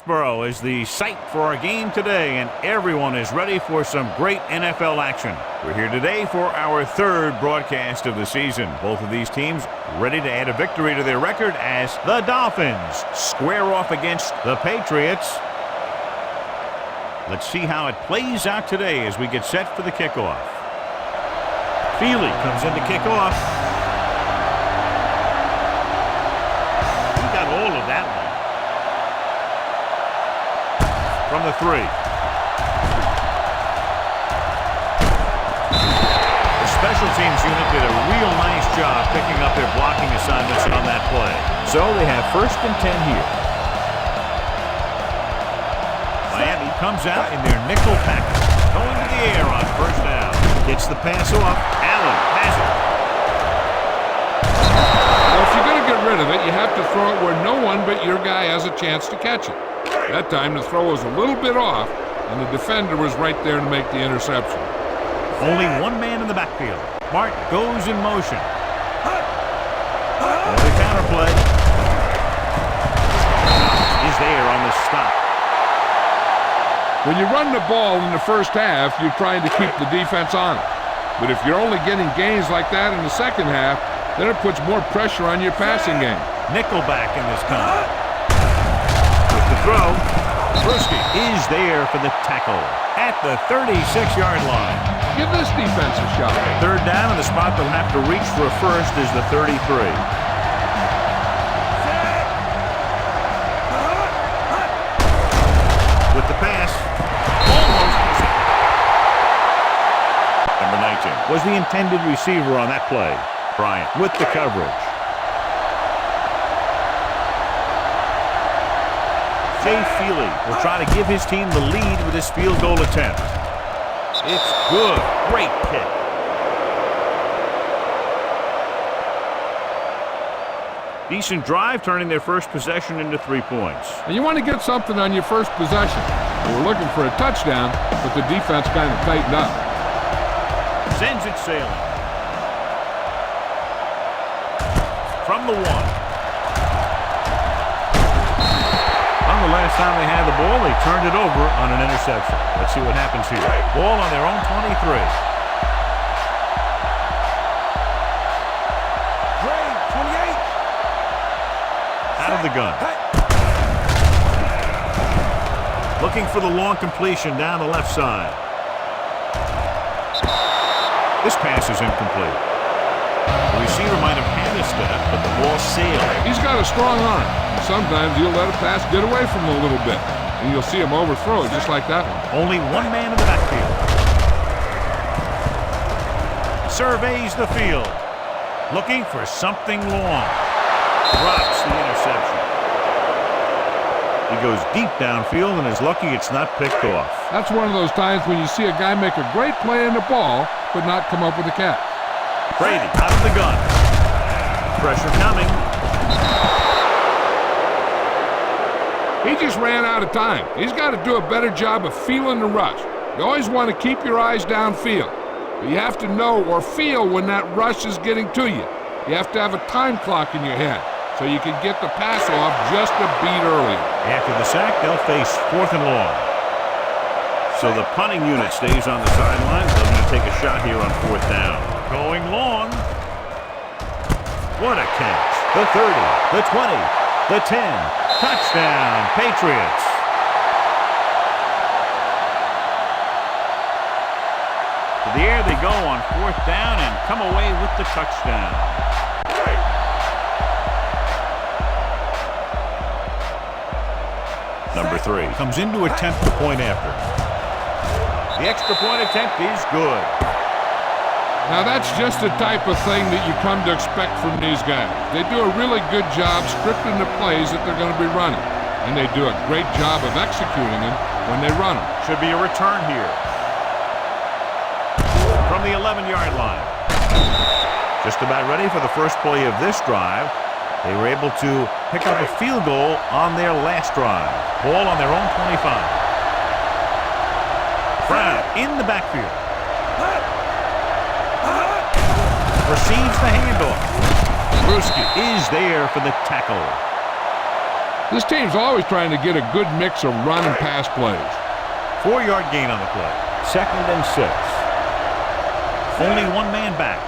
Foxborough is the site for our game today, and everyone is ready for some great NFL action. We're here today for our third broadcast of the season. Both of these teams ready to add a victory to their record as the Dolphins square off against the Patriots. Let's see how it plays out today as we get set for the kickoff. Feely comes in to kick off. He got all of that one. From the 3. The special teams unit did a real nice job picking up their blocking assignments on that play. So they have 1st and 10 here. Miami comes out in their nickel package. Going to the air on 1st down. Gets the pass off. Allen has it. Well, if you're going to get rid of it, you have to throw it where no one but your guy has a chance to catch it. That time the throw was a little bit off, and the defender was right there to make the interception. Only one man in the backfield. Martin goes in motion. And the counterplay is there on the stop. When you run the ball in the first half, you're trying to keep the defense on it. But if you're only getting gains like that in the second half, then it puts more pressure on your passing game. Nickelback in this time. With the throw, Bruschi is there for the tackle at the 36-yard line. Give this defense a shot. 3rd down, and the spot they'll have to reach for a first is the 33. With the pass, almost missing. Number 19 was the intended receiver on that play. Bryant with the coverage. Jay Feely will try to give his team the lead with his field goal attempt. It's good. Great kick. Decent drive, turning their first possession into 3 points. And you want to get something on your first possession. We're looking for a touchdown, but the defense kind of tightened up. Sends it sailing. From the 1. On the last time they had the ball, they turned it over on an interception. Let's see what happens here. Ball on their own 23. Out of the gun. Looking for the long completion down the left side. This pass is incomplete. The receiver might have had a step, but the ball sailed. He's got a strong arm. Sometimes he'll let a pass get away from him a little bit, and you'll see him overthrow it just like that one. Only one man in the backfield. Surveys the field. Looking for something long. Drops the interception. He goes deep downfield and is lucky it's not picked off. That's one of those times when you see a guy make a great play in the ball, but not come up with a catch. Brady out of the gun. Pressure coming. He just ran out of time. He's got to do a better job of feeling the rush. You always want to keep your eyes downfield, but you have to know or feel when that rush is getting to you. You have to have a time clock in your head so you can get the pass off just a beat earlier. After the sack, they'll face 4th and long. So the punting unit stays on the sideline. They're going to take a shot here on 4th down. Going long. What a catch. The 30, the 20, the 10. Touchdown, Patriots. To the air they go on 4th down and come away with the touchdown. Number 3 comes in to attempt the point after. The extra point attempt is good. Now that's just the type of thing that you come to expect from these guys. They do a really good job scripting the plays that they're going to be running. And they do a great job of executing them when they run them. Should be a return here. From the 11-yard line. Just about ready for the first play of this drive. They were able to pick up a field goal on their last drive. Ball on their own 25. Brown in the backfield. Receives the handoff. Bruschi is there for the tackle. This team's always trying to get a good mix of run and pass plays. 4-yard gain on the play. 2nd and 6. Only one man back.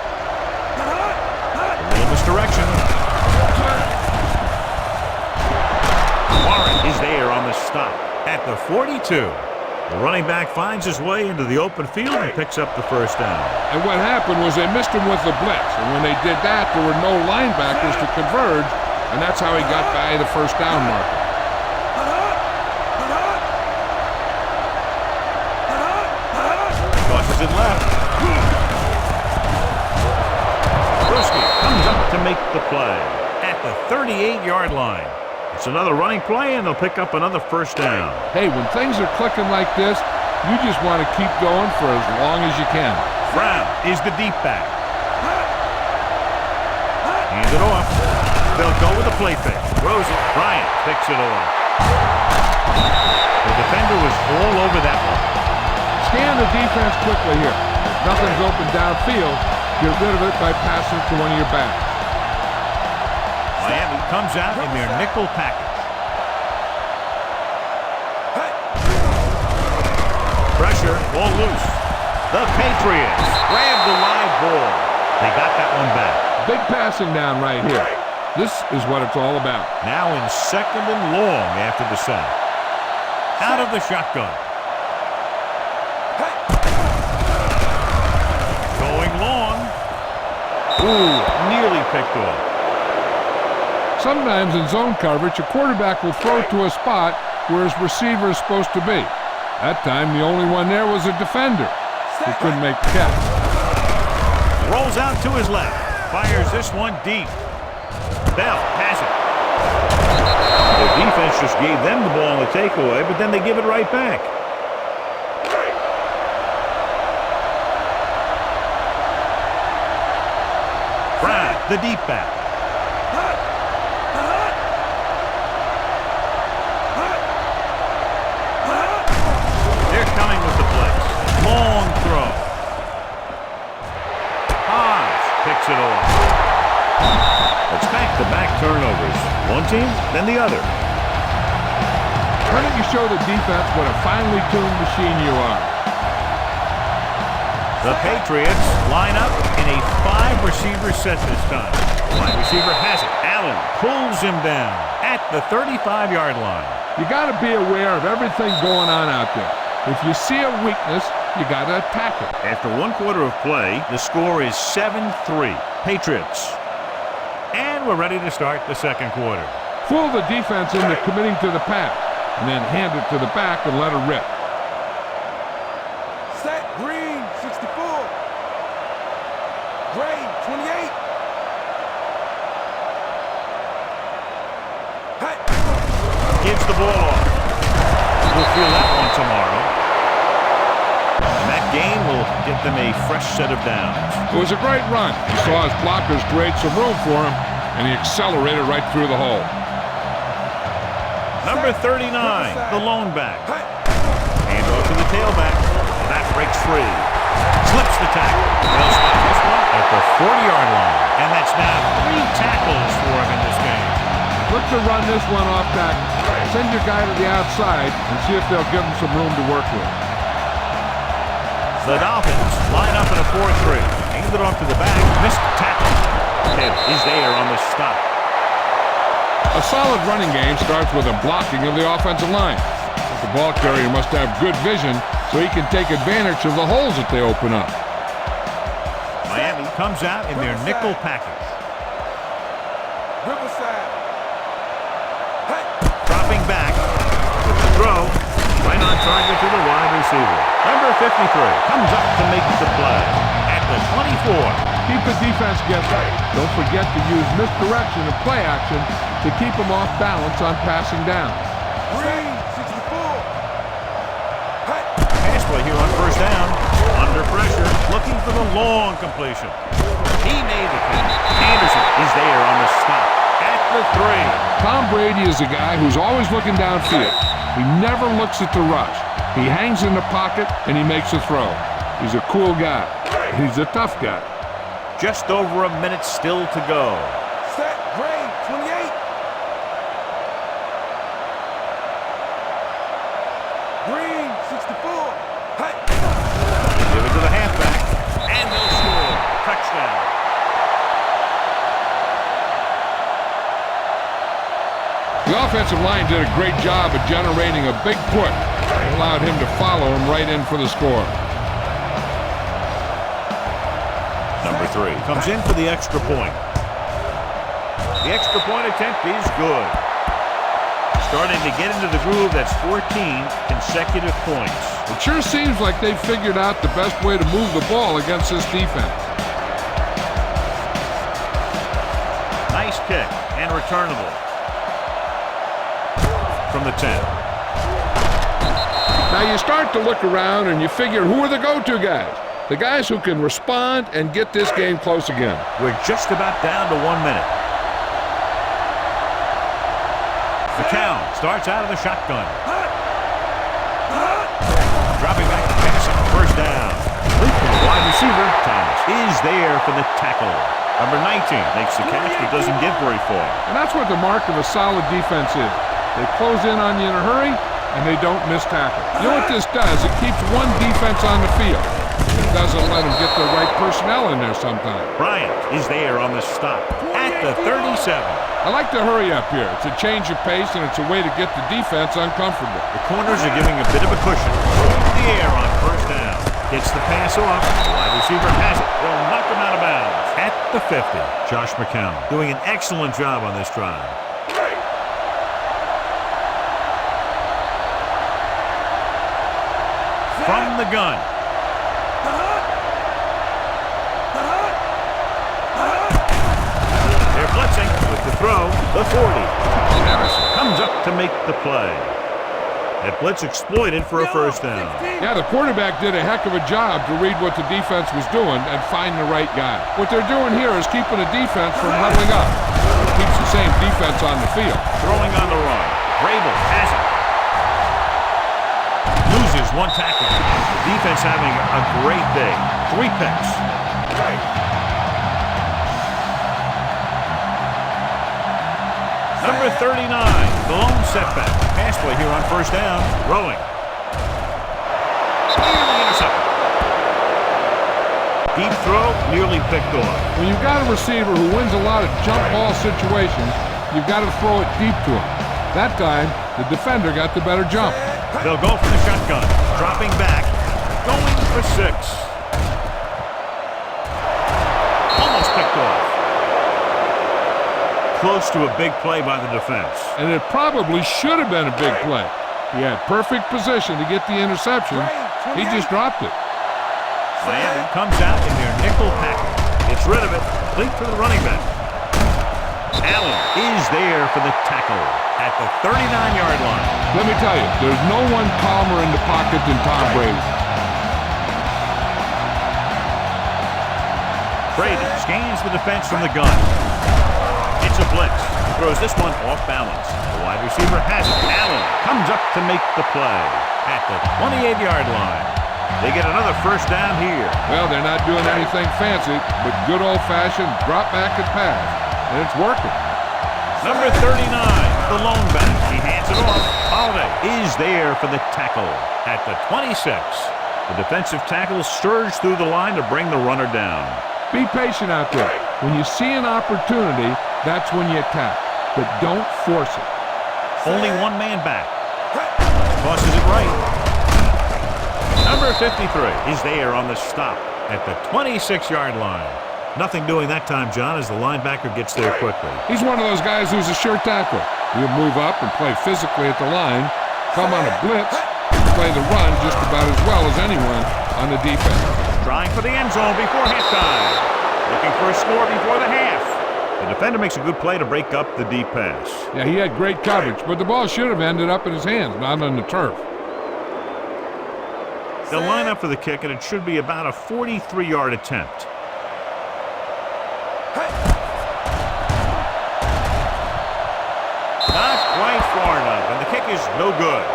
A little misdirection. Warren is there on the stop at the 42. The running back finds his way into the open field and picks up the first down. And what happened was they missed him with the blitz. And when they did that, there were no linebackers to converge, and that's how he got by the first down marker. Tosses it left. Bruschi comes up to make the play at the 38-yard line. It's another running play, and they'll pick up another first down. Hey, when things are clicking like this, you just want to keep going for as long as you can. Brown is the deep back. Hand it off. They'll go with a play fake. Throws it. Bryant picks it off. The defender was all over that one. Scan the defense quickly here. If nothing's open downfield, get rid of it by passing to one of your backs. Miami comes out in their nickel package. Pressure, ball loose. The Patriots grab the live ball. They got that one back. Big passing down right here. This is what it's all about. Now in 2nd and long after the sack. Out of the shotgun. Going long. Ooh, nearly picked off. Sometimes in zone coverage, a quarterback will throw to a spot where his receiver is supposed to be. That time, the only one there was a defender who couldn't make the catch. Rolls out to his left. Fires this one deep. Bell has it. The defense just gave them the ball on the takeaway, but then they give it right back. Brown, the deep back. They're coming with the blitz. Long throw. Haas picks it off. It's back-to-back turnovers. One team, then the other. Why don't you show the defense what a finely tuned machine you are? The Patriots line up in a 5-receiver set this time. Wide receiver has it. Allen pulls him down at the 35-yard line. You got to be aware of everything going on out there. If you see a weakness, you got to attack it. After 1 quarter of play, the score is 7-3. Patriots. And we're ready to start the 2nd quarter. Fool the defense into committing to the pass, and then hand it to the back and let her rip. Set, Green, 64. Gray, 28. Hey. Gives the ball off. We'll feel that one tomorrow. And that game will get them a fresh set of downs. It was a great run. He saw his blockers create some room for him, and he accelerated right through the hole. Number 39, the lone back. Hand off to the tailback. That breaks free. Slips the tackle. They'll stop this one at the 40-yard line. And that's now 3 tackles for him in this game. Look to run this one off tackle. Send your guy to the outside and see if they'll give him some room to work with. The Dolphins line up in a 4-3. Hand it off to the back. Missed tackle. Hill is there on the stop. A solid running game starts with a blocking of the offensive line. The ball carrier must have good vision so he can take advantage of the holes that they open up. Miami comes out in their nickel package. Riverside. Hey. Dropping back with the throw. Right on target to the wide receiver. Number 53 comes up to make the play at the 24. Keep the defense guessing. Don't forget to use misdirection and play action to keep them off balance on passing down. Green, 64. Hey. Pass play here on first down. Under pressure, looking for the long completion. He made the catch. Anderson is there on the stop at the 3. Tom Brady is a guy who's always looking downfield. He never looks at the rush. He hangs in the pocket and he makes a throw. He's a cool guy. He's a tough guy. Just over a minute still to go. Set, Gray, 28. Green, 64. Hey. Give it to the halfback. And they'll score. Touchdown. The offensive line did a great job of generating a big push. It allowed him to follow him right in for the score. Number 3 comes in for the extra point. The extra point attempt is good. Starting to get into the groove. That's 14 consecutive points. It sure seems like they've figured out the best way to move the ball against this defense. Nice kick and returnable. From the 10. Now you start to look around and you figure, who are the go-to guys? The guys who can respond and get this game close again. We're just about down to 1 minute. McCown starts out of the shotgun. Dropping back to pass on first down. Wide receiver Thomas is there for the tackle. Number 19 makes the catch but doesn't get very far. And that's what the mark of a solid defense is. They close in on you in a hurry, and they don't miss tackle. You know what this does? It keeps one defense on the field. It doesn't let them get the right personnel in there sometimes. Bryant is there on the stop at the 37. I like the hurry up here. It's a change of pace, and it's a way to get the defense uncomfortable. The corners are giving a bit of a cushion. Through the air on first down. Gets the pass off. The wide receiver has it. They'll knock him out of bounds at the 50. Josh McCown doing an excellent job on this drive. From the gun. They're blitzing with the throw, the 40. Harrison comes up to make the play. That blitz exploited for a first down. Yeah, the quarterback did a heck of a job to read what the defense was doing and find the right guy. What they're doing here is keeping the defense from huddling up. It keeps the same defense on the field. Throwing on the run. Vrabel has it. Loses one tackle. The defense having a great day. 3 picks. Number 39, the lone setback. Pass play here on first down. Throwing. Nearly intercepted. Deep throw, nearly picked off. When you've got a receiver who wins a lot of jump ball situations, you've got to throw it deep to him. That time, the defender got the better jump. They'll go for the shotgun. Dropping back. Going for 6. Almost picked off. Close to a big play by the defense. And it probably should have been a big play. He had perfect position to get the interception. He just dropped it. Miami comes out in their nickel package. Gets rid of it. Complete for the running back. Allen is there for the tackle at the 39-yard line. Let me tell you, there's no one calmer in the pocket than Tom Brady. Brady scans the defense from the gun. It's a blitz. Throws this one off balance. The wide receiver has it. Allen comes up to make the play at the 28-yard line. They get another first down here. Well, they're not doing anything fancy, but good old-fashioned drop back and pass. And it's working. Number 39, the lone back. He hands it off. Holiday is there for the tackle at the 26. The defensive tackle surged through the line to bring the runner down. Be patient out there. When you see an opportunity, that's when you attack. But don't force it. Only one man back. Tosses it right. Number 53 is there on the stop at the 26-yard line. Nothing doing that time, John, as the linebacker gets there quickly. He's one of those guys who's a sure tackle. He'll move up and play physically at the line, come on a blitz, and play the run just about as well as anyone on the defense. Trying for the end zone before halftime. Looking for a score before the half. The defender makes a good play to break up the deep pass. Yeah, he had great coverage, but the ball should have ended up in his hands, not on the turf. They'll line up for the kick, and it should be about a 43-yard attempt. Not quite far enough, and the kick is no good.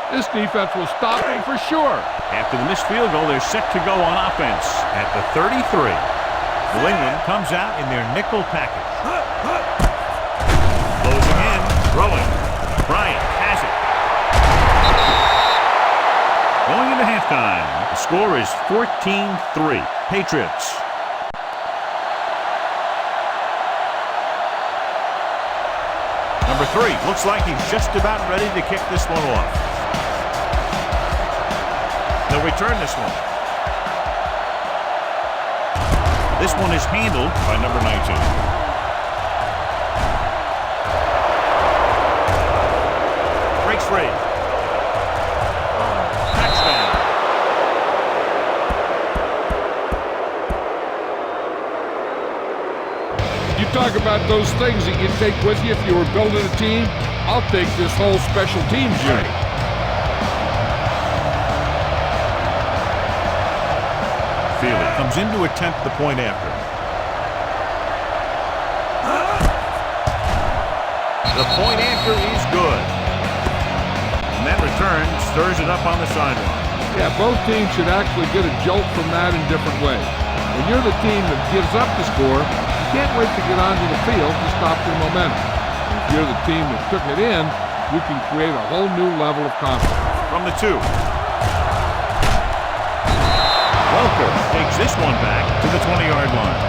This defense will stop him for sure. After the missed field goal, they're set to go on offense at the 33. New England comes out in their nickel package. Closing in, Throwing. Bryant has it. Going into halftime, the score is 14-3. Patriots. Number 3, looks like he's just about ready to kick this one off. They'll return this one. This one is handled by number 19. Breaks free. Touchdown. You talk about those things that you take with you if you were building a team. I'll take this whole special teams unit. Feely comes in to attempt the point after. The point after is good. And that return stirs it up on the sideline. Yeah, both teams should actually get a jolt from that in different ways. When you're the team that gives up the score, you can't wait to get onto the field to stop their momentum. And if you're the team that took it in, you can create a whole new level of confidence. From the 2. Welker takes this one back to the 20-yard line.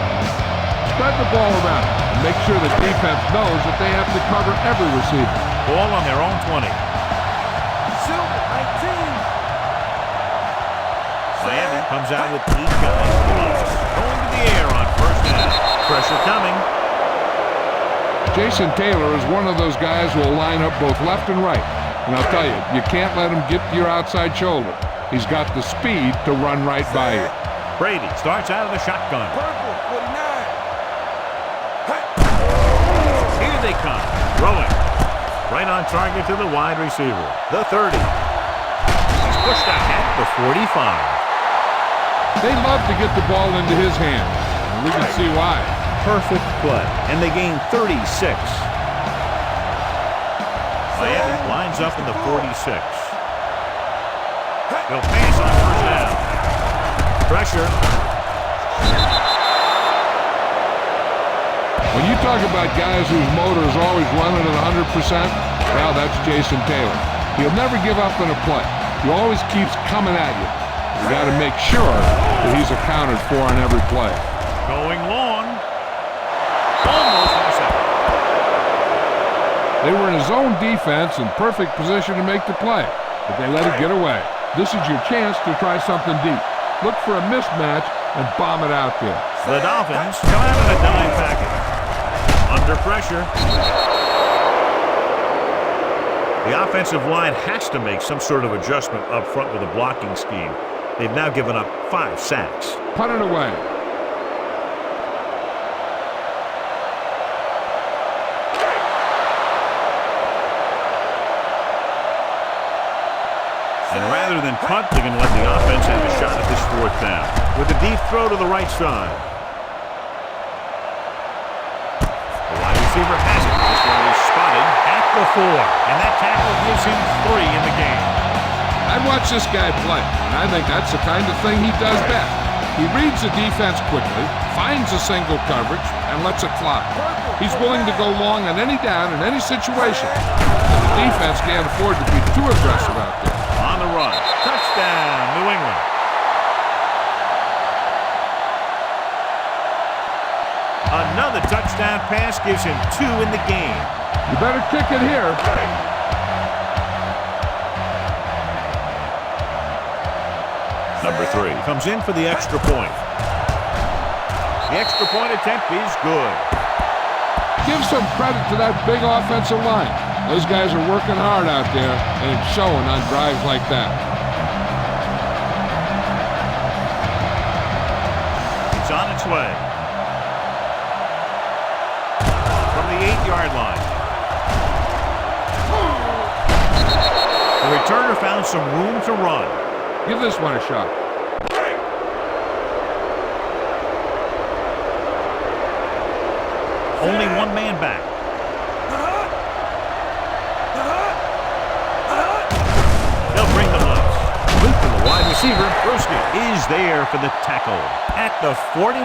Spread the ball around and make sure the defense knows that they have to cover every receiver. Ball on their own 20. Silver, 19. Miami comes out with 8 guys. Going to the air on first down. Pressure coming. Jason Taylor is one of those guys who will line up both left and right. And I'll tell you, you can't let him get to your outside shoulder. He's got the speed to run right by you. Brady starts out of the shotgun. Purple, 49. Here they come. Throwing. Right on target to the wide receiver. The 30. He's pushed out at the 45. They love to get the ball into his hands. And we can see why. Perfect play. And they gain 36. Miami lines up in the 46. They'll pass on first down. Pressure. When you talk about guys whose motor is always running at 100%, well, that's Jason Taylor. He'll never give up in a play. He always keeps coming at you. You got to make sure that he's accounted for on every play. Going long. Almost intercepted. They were in his own defense in perfect position to make the play, but they let it get away. This is your chance to try something deep. Look for a mismatch and bomb it out there. The Dolphins come out in a dime package. Under pressure. The offensive line has to make some sort of adjustment up front with a blocking scheme. They've now given up 5 sacks. Punt it away. And rather than punt, they're going to let the offense have a shot at this 4th down. With a deep throw to the right side. The wide receiver has it. This one is spotted at the 4. And that tackle gives him 3 in the game. I'd watch this guy play, and I think that's the kind of thing he does best. He reads the defense quickly, finds a single coverage, and lets it fly. He's willing to go long on any down in any situation. And the defense can't afford to be too aggressive out there. On the run. Touchdown, New England. Another touchdown pass gives him 2 in the game. You better kick it here. Number 3 comes in for the extra point. The extra point attempt is good. Give some credit to that big offensive line. Those guys are working hard out there, and it's showing on drives like that. It's on its way. From the 8-yard line. The returner found some room to run. Give this one a shot. Only one man back. They'll bring the blitz. Loop to the wide receiver. Bruschi is there for the tackle at the 49.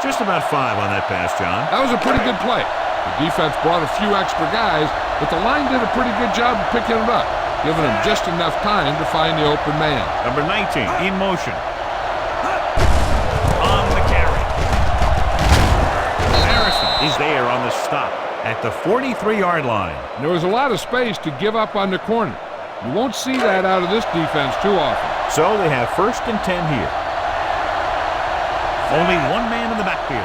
Just about 5 on that pass, John. That was a pretty good play. The defense brought a few extra guys, but the line did a pretty good job of picking it up, giving them just enough time to find the open man. Number 19 in motion. On the carry. Harrison is there on the stop at the 43-yard line. And there was a lot of space to give up on the corner. You won't see that out of this defense too often. So they have 1st and 10 here. Only one man in the backfield.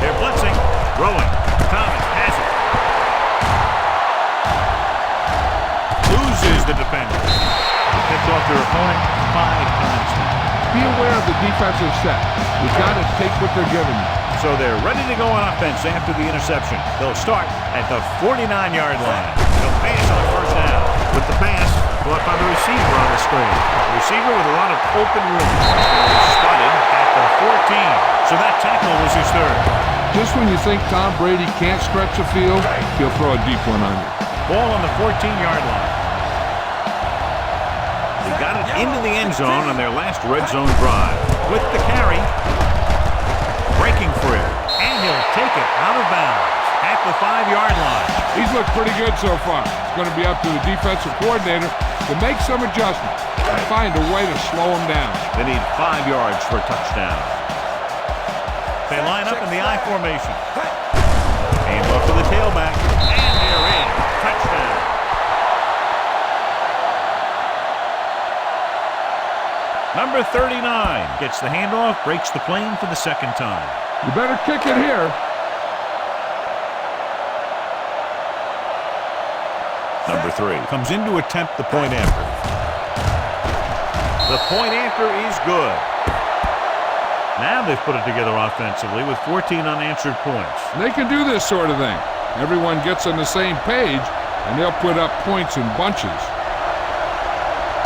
They're blitzing, throwing. Thomas has it. Loses the defender. Picks off their opponent 5 times now. Be aware of the defensive set. You've got to take what they're giving you. So they're ready to go on offense after the interception. They'll start at the 49-yard line. They'll pass on 1st down. With the pass, caught by the receiver on the screen. The receiver with a lot of open room. Spotted at the 14. So that tackle was his 3rd. Just when you think Tom Brady can't stretch the field, he'll throw a deep one on you. Ball on the 14-yard line. They got it into the end zone on their last red zone drive. With the carry, breaking free, and he'll take it out of bounds at the 5-yard line. He's looked pretty good so far. It's going to be up to the defensive coordinator to make some adjustments and find a way to slow him down. They need 5 yards for a touchdown. They line up in the I formation. Hand off to the tailback, and they're in. Touchdown. Number 39 gets the handoff, breaks the plane for the 2nd time. You better kick it here. Number 3 comes in to attempt the point after. The point after is good. Now they've put it together offensively with 14 unanswered points. They can do this sort of thing. Everyone gets on the same page, and they'll put up points in bunches.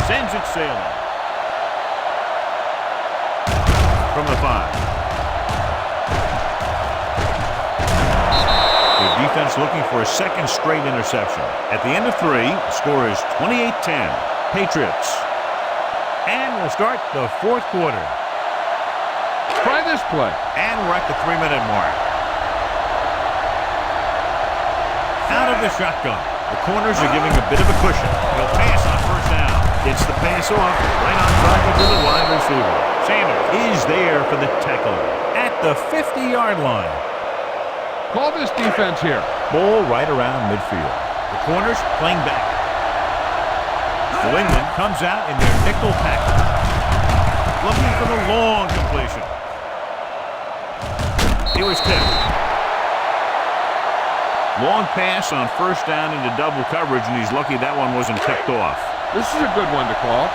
Sends it sailing. From the 5. The defense looking for a 2nd straight interception. At the end of 3, the score is 28-10. Patriots. And we'll start the 4th quarter. Try this play. And we're at the 3-minute mark. Out of the shotgun. The corners are giving a bit of a cushion. He'll pass on 1st down. Gets the pass off. Right on target to the wide receiver. Sanders is there for the tackle at the 50-yard line. Call this defense here. Ball right around midfield. The corners playing back. New England comes out in their nickel package. Looking for the long completion. It was tipped. Long pass on 1st down into double coverage, and he's lucky that one wasn't picked off. This is a good one to call.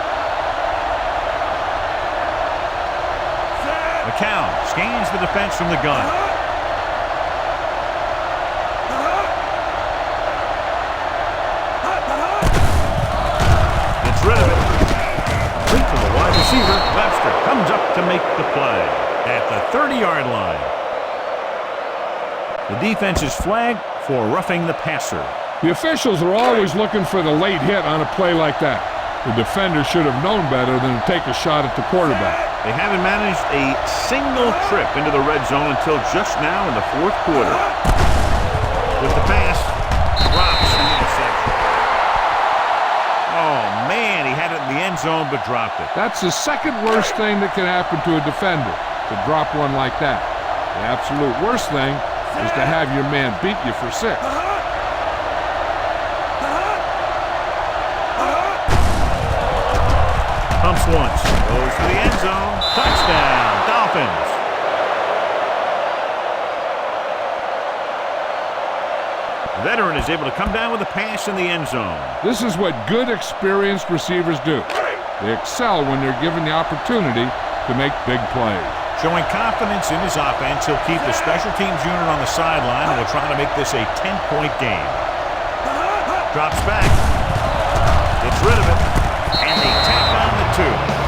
McCown scans the defense from the gun. Gets rid of it. Complete to the wide receiver. Webster comes up to make the play at the 30-yard line. The defense is flagged for roughing the passer. The officials are always looking for the late hit on a play like that. The defender should have known better than to take a shot at the quarterback. They haven't managed a single trip into the red zone until just now in the 4th quarter. With the pass, drops the interception. Oh, man, he had it in the end zone but dropped it. That's the 2nd worst thing that can happen to a defender, to drop one like that. The absolute worst thing is to have your man beat you for 6. Pumps once, goes to the end zone. Touchdown, Dolphins. The veteran is able to come down with a pass in the end zone. This is what good, experienced receivers do. They excel when they're given the opportunity to make big plays. Showing confidence in his offense, he'll keep the special teams unit on the sideline and will try to make this a 10-point game. Drops back. Gets rid of it. And they tack on the 2.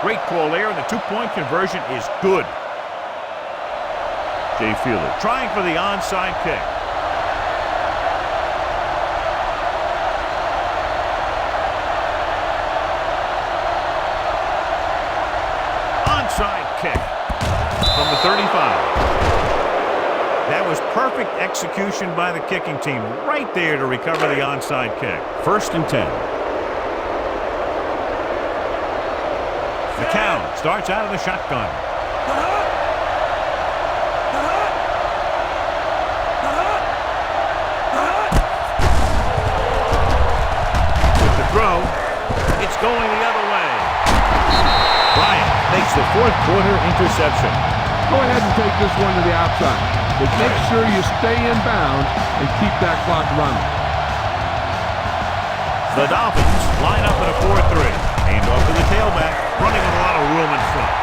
Great call there, and the 2-point conversion is good. Jay Fielder trying for the onside kick. onside kick from the 35. That was perfect execution by the kicking team right there to recover the onside kick. 1st and 10. McCown starts out of the shotgun. With the throw, it's going the other way. Bryant makes the 4th quarter interception. Go ahead and take this one to the outside. But make sure you stay in bounds and keep that clock running. The Dolphins line up in a 4-3. Hand off to the tailback, running with a lot of room in front.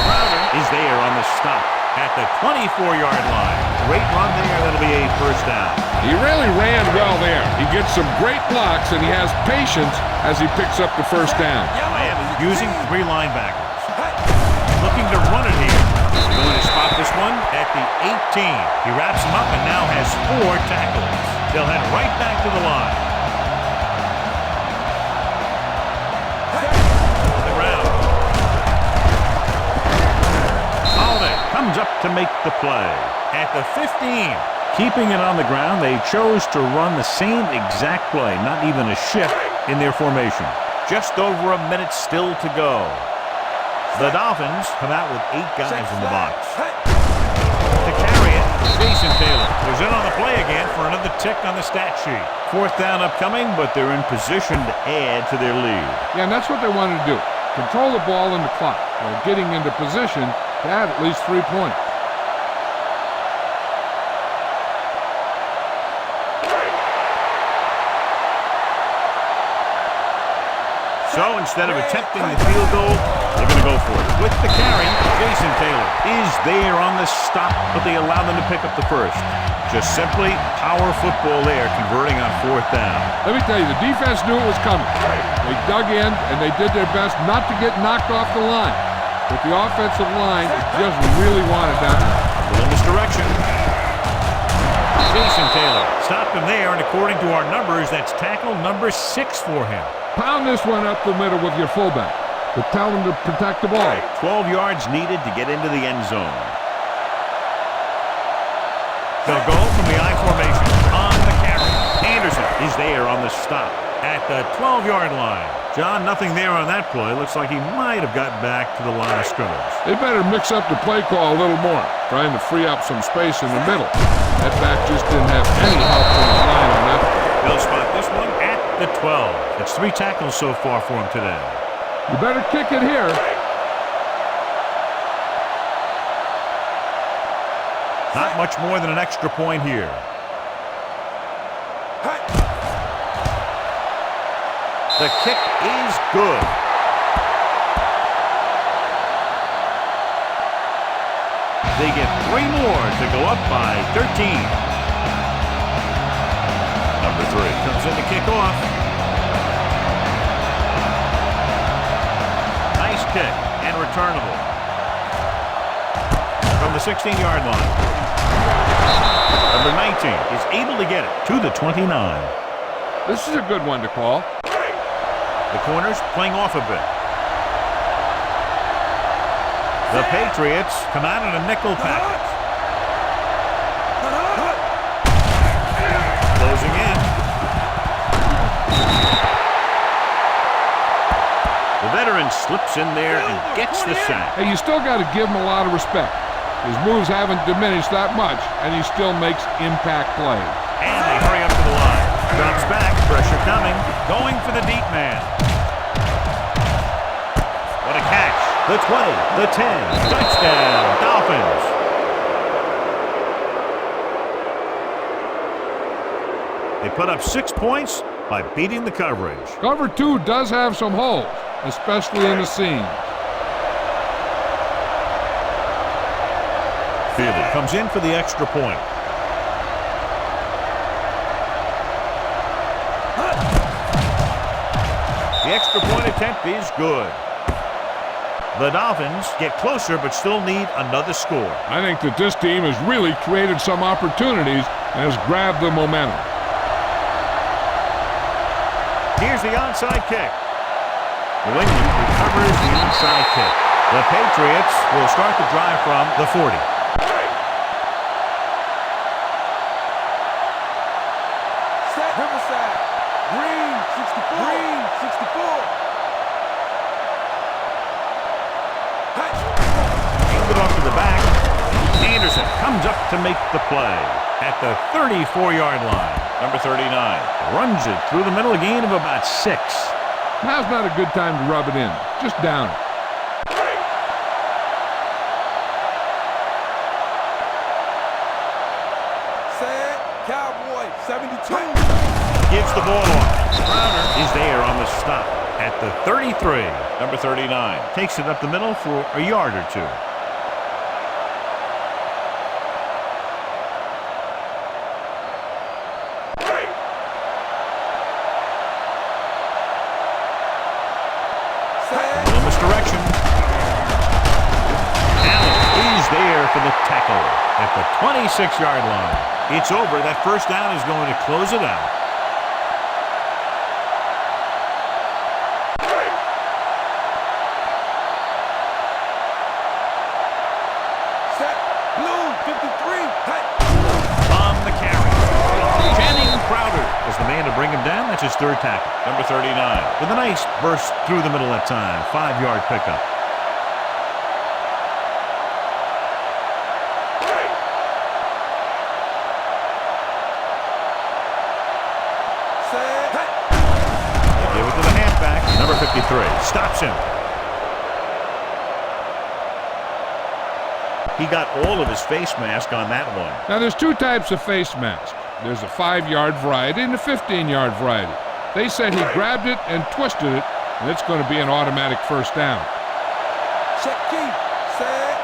Crowder is there on the stop at the 24-yard line. Great run there. That'll be a 1st down. He really ran well there. He gets some great blocks, and he has patience as he picks up the 1st down. Miami using 3 linebackers. Looking to run it here. He's going to spot this one at the 18. He wraps him up and now has 4 tackles. They'll head right back to the line. On the ground. Holiday comes up to make the play. At the 15. Keeping it on the ground, they chose to run the same exact play, not even a shift in their formation. Just over a minute still to go. The Dolphins come out with 8 guys in the box. To carry it, Jason Taylor was in on the play again for another tick on the stat sheet. 4th down upcoming, but they're in position to add to their lead. Yeah, and that's what they wanted to do. Control the ball in the clock while getting into position to add at least 3 points. So instead of attempting the field goal, they're going to go for it. With the carry, Jason Taylor is there on the stop, but they allow them to pick up the 1st. Just simply power football there, converting on 4th down. Let me tell you, the defense knew it was coming. They dug in, and they did their best not to get knocked off the line. But the offensive line just really wanted that one. A little misdirection. Jason Taylor stopped him there, and according to our numbers, that's tackle number 6 for him. Pound this one up the middle with your fullback, but tell him to protect the ball. 12 yards needed to get into the end zone. They'll go from the I formation on the carry. Anderson is there on the stop at the 12-yard line. John, nothing there on that play. Looks like he might have gotten back to the line of scrimmage. They better mix up the play call a little more, trying to free up some space in the middle. That back just didn't have any help from the line on that. They'll spot this one at the 12. It's 3 tackles so far for him today. You better kick it here. Not much more than an extra point here. The kick is good. They get 3 more to go up by 13. Number 3 comes in to kick off. Nice kick and returnable. From the 16-yard line. Number 19 is able to get it to the 29. This is a good one to call. The corners playing off a bit. The Patriots come out in a nickel package. Closing in. The veteran slips in there and gets the sack. Hey, you still got to give him a lot of respect. His moves haven't diminished that much, and he still makes impact plays. And they hurry up to the line. Drops back, pressure coming. Going for the deep man. What a catch. The 20, the 10, touchdown, Dolphins. They put up 6 points by beating the coverage. Cover 2 does have some holes, especially in the seams. Fielder comes in for the extra point. The extra point attempt is good. The Dolphins get closer but still need another score. I think that this team has really created some opportunities and has grabbed the momentum. Here's the onside kick. New England recovers the inside kick. The Patriots will start the drive from the 40. Set Riverside. Green 64. Green 64. Hand it off to the back. Anderson comes up to make the play at the 34-yard line. Number 39 runs it through the middle, a gain of about 6. Now's not a good time to rub it in. Just down it. Set Cowboy 72. Gives the ball off. Crowder is there on the stop at the 33. Number 39 takes it up the middle for a yard or two. A little misdirection. Allen is there for the tackle at the 26-yard line. It's over. That first down is going to close it out. Set Blue 53. On the carry. Channing Crowder is the man to bring him down. That's his third tackle. Number 39 with a nice burst through the middle that time. 5-yard pickup. Set. They give it to the halfback. Number 53 stops him. He got all of his face mask on that one. Now, there's two types of face masks. There's a 5-yard variety and a 15-yard variety. They said he grabbed it and twisted it, and it's going to be an automatic first down. Check key. Set.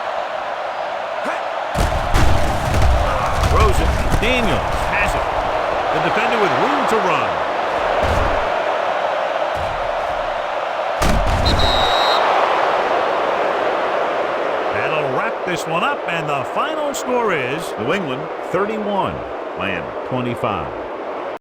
Throws it. Daniels has it. The defender with room to run. That'll wrap this one up, and the final score is New England 31, Miami 25.